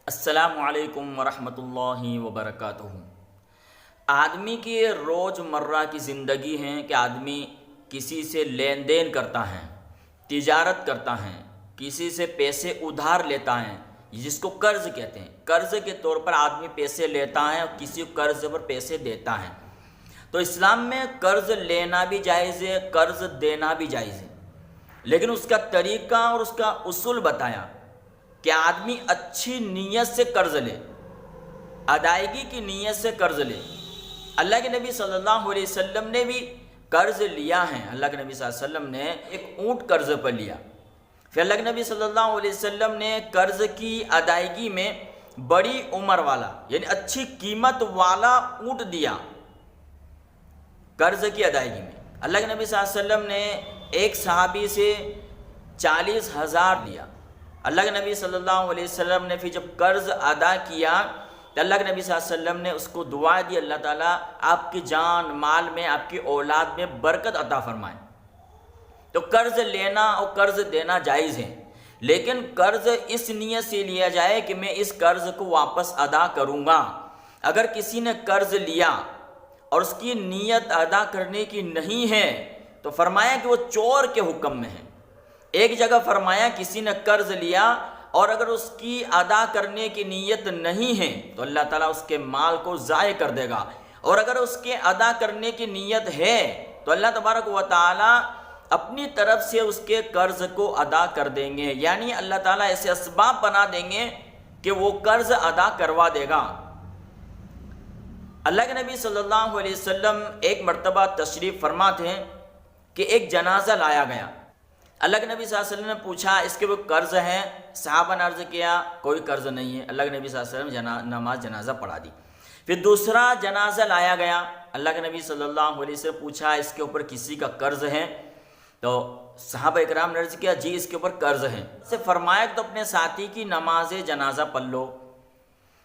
السلام علیکم ورحمۃ اللہ وبرکاتہ۔ آدمی کی روز مرہ کی زندگی ہے کہ آدمی کسی سے لین دین کرتا ہے، تجارت کرتا ہے، کسی سے پیسے ادھار لیتا ہے، جس کو قرض کہتے ہیں۔ قرض کے طور پر آدمی پیسے لیتا ہے اور کسی کو قرض پر پیسے دیتا ہے۔ تو اسلام میں قرض لینا بھی جائز ہے، قرض دینا بھی جائز ہے، لیکن اس کا طریقہ اور اس کا اصول بتایا کہ آدمی اچھی نیت سے قرض لے، ادائیگی کی نیت سے قرض لے۔ اللہ کے نبی صلی اللہ علیہ وسلم نے بھی قرض لیا ہے۔ اللہ کے نبی صلی اللہ علیہ وسلم نے ایک اونٹ قرض پر لیا، پھر اللہ کے نبی صلی اللہ علیہ وسلم نے قرض کی ادائیگی میں بڑی عمر والا یعنی اچھی قیمت والا اونٹ دیا قرض کی ادائیگی میں۔ اللہ کے نبی صلی اللہ علیہ وسلم نے ایک صحابی سے 40,000 لیا۔ اللہ کے نبی صلی اللہ علیہ وسلم نے پھر جب قرض ادا کیا تو اللہ کے نبی صلی اللہ علیہ وسلم نے اس کو دعا دی، اللہ تعالیٰ آپ کی جان مال میں، آپ کی اولاد میں برکت عطا فرمائے۔ تو قرض لینا اور قرض دینا جائز ہے، لیکن قرض اس نیت سے لیا جائے کہ میں اس قرض کو واپس ادا کروں گا۔ اگر کسی نے قرض لیا اور اس کی نیت ادا کرنے کی نہیں ہے تو فرمایا کہ وہ چور کے حکم میں ہے۔ ایک جگہ فرمایا کسی نے قرض لیا اور اگر اس کی ادا کرنے کی نیت نہیں ہے تو اللہ تعالیٰ اس کے مال کو ضائع کر دے گا، اور اگر اس کے ادا کرنے کی نیت ہے تو اللہ تبارک و تعالیٰ اپنی طرف سے اس کے قرض کو ادا کر دیں گے، یعنی اللہ تعالیٰ ایسے اسباب بنا دیں گے کہ وہ قرض ادا کروا دے گا۔ اللہ کے نبی صلی اللہ علیہ وسلم ایک مرتبہ تشریف فرما تھے کہ ایک جنازہ لایا گیا۔ اللہ کے نبی صلی اللہ علیہ وسلم نے پوچھا اس کے وہ قرض ہیں؟ صحابہ نے عرض کیا کوئی قرض نہیں ہے۔ اللہ کے نبی صلی اللہ علیہ وسلم نماز جنازہ پڑھا دی۔ پھر دوسرا جنازہ لایا گیا، اللہ کے نبی صلی اللہ علیہ وسلم پوچھا اس کے اوپر کسی کا قرض ہے؟ تو صحابہ اکرام نے عرض کیا جی اس کے اوپر قرض ہے۔ سے فرمایا کہ تو اپنے ساتھی کی نماز جنازہ پڑھ لو،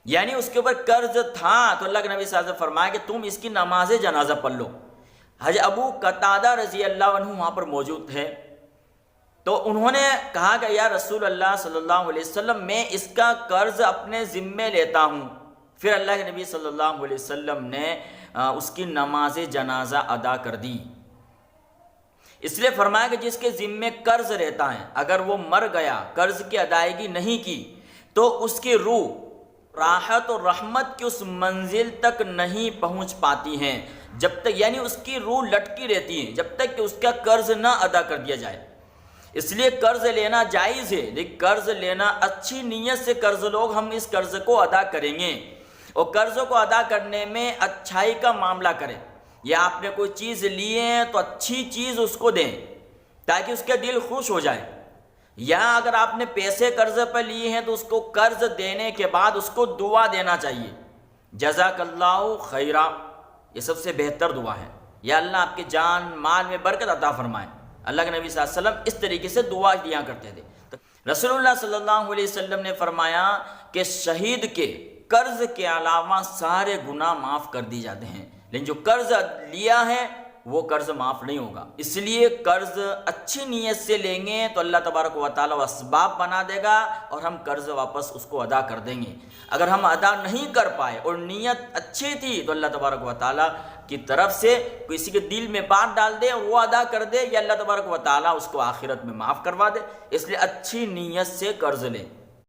یعنی اس کے اوپر قرض تھا تو اللہ کے نبی صلی اللہ علیہ وسلم فرمایا کہ تم اس کی نماز جنازہ پڑھ لو۔ حضرت ابو قتادہ رضی اللہ عنہ وہاں پر موجود تھے، تو انہوں نے کہا کہ یا رسول اللہ صلی اللہ علیہ وسلم میں اس کا قرض اپنے ذمے لیتا ہوں۔ پھر اللہ کے نبی صلی اللہ علیہ وسلم نے اس کی نماز جنازہ ادا کر دی۔ اس لیے فرمایا کہ جس کے ذمے قرض رہتا ہے اگر وہ مر گیا، قرض کی ادائیگی نہیں کی، تو اس کی روح راحت اور رحمت کی اس منزل تک نہیں پہنچ پاتی ہیں جب تک، یعنی اس کی روح لٹکی رہتی ہے جب تک کہ اس کا قرض نہ ادا کر دیا جائے۔ اس لیے قرض لینا جائز ہے، لیکن قرض لینا اچھی نیت سے قرض لوگ ہم اس قرض کو ادا کریں گے، اور قرض کو ادا کرنے میں اچھائی کا معاملہ کریں۔ یا آپ نے کوئی چیز لی ہے تو اچھی چیز اس کو دیں تاکہ اس کا دل خوش ہو جائے، یا اگر آپ نے پیسے قرض پر لیے ہیں تو اس کو قرض دینے کے بعد اس کو دعا دینا چاہیے، جزاک اللہ خیرا، یہ سب سے بہتر دعا ہے، یا اللہ آپ کے جان مال میں برکت عطا فرمائے۔ اللہ کے نبی صلی اللہ علیہ وسلم اس طریقے سے دعا دیا کرتے تھے۔ رسول اللہ صلی اللہ علیہ وسلم نے فرمایا کہ شہید کے قرض کے علاوہ سارے گناہ معاف کر دی جاتے ہیں، لیکن جو قرض لیا ہے وہ قرض معاف نہیں ہوگا۔ اس لیے قرض اچھی نیت سے لیں گے تو اللہ تبارک و تعالیٰ اسباب بنا دے گا اور ہم قرض واپس اس کو ادا کر دیں گے۔ اگر ہم ادا نہیں کر پائے اور نیت اچھی تھی تو اللہ تبارک و تعالیٰ کی طرف سے کسی کے دل میں بات ڈال دے اور وہ ادا کر دے، یا اللہ تبارک و تعالیٰ اس کو آخرت میں معاف کروا دے۔ اس لیے اچھی نیت سے قرض لیں۔